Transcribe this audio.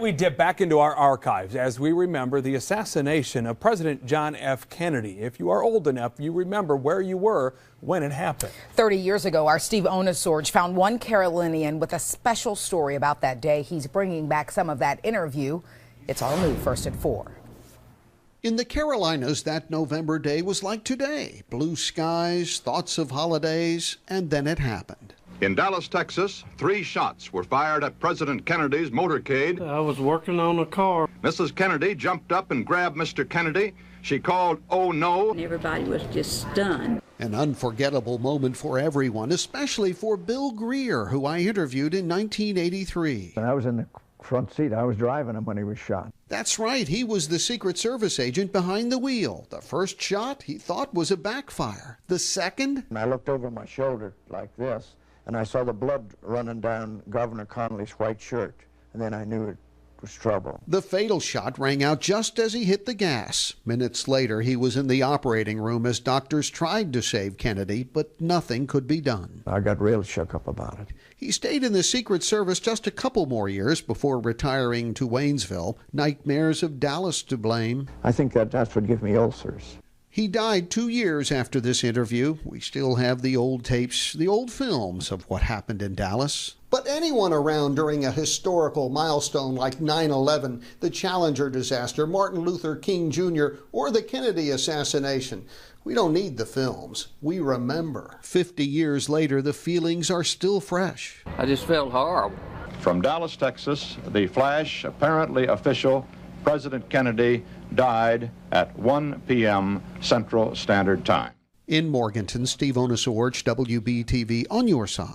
we dip back into our archives as we remember the assassination of President John F. Kennedy. If you are old enough, you remember where you were when it happened. 30 years ago, our Steve Onesorge found one Carolinian with a special story about that day. He's bringing back some of that interview. It's all new first at 4. In the Carolinas, that November day was like today. Blue skies, thoughts of holidays, and then it happened. In Dallas, Texas, 3 shots were fired at President Kennedy's motorcade. I was working on a car. Mrs. Kennedy jumped up and grabbed Mr. Kennedy. She called, "Oh no." And everybody was just stunned. An unforgettable moment for everyone, especially for Bill Greer, who I interviewed in 1983. And I was in the front seat. I was driving him when he was shot. That's right. He was the Secret Service agent behind the wheel. The first shot he thought was a backfire. The second? And I looked over my shoulder like this, and I saw the blood running down Governor Connolly's white shirt. And then I knew it was trouble. The fatal shot rang out just as he hit the gas. Minutes later, he was in the operating room as doctors tried to save Kennedy, but nothing could be done. I got real shook up about it. He stayed in the Secret Service just a couple more years before retiring to Waynesville. Nightmares of Dallas to blame. I think that's what gave me ulcers. He died 2 years after this interview. We still have the old tapes, the old films of what happened in Dallas. But anyone around during a historical milestone like 9/11, the Challenger disaster, Martin Luther King Jr., or the Kennedy assassination, we don't need the films. We remember. 50 years later, the feelings are still fresh. I just felt horrible. From Dallas, Texas, the flash, apparently official, President Kennedy died at 1 p.m. Central Standard Time. In Morganton, Steve Onesorge, WBTV, on your side.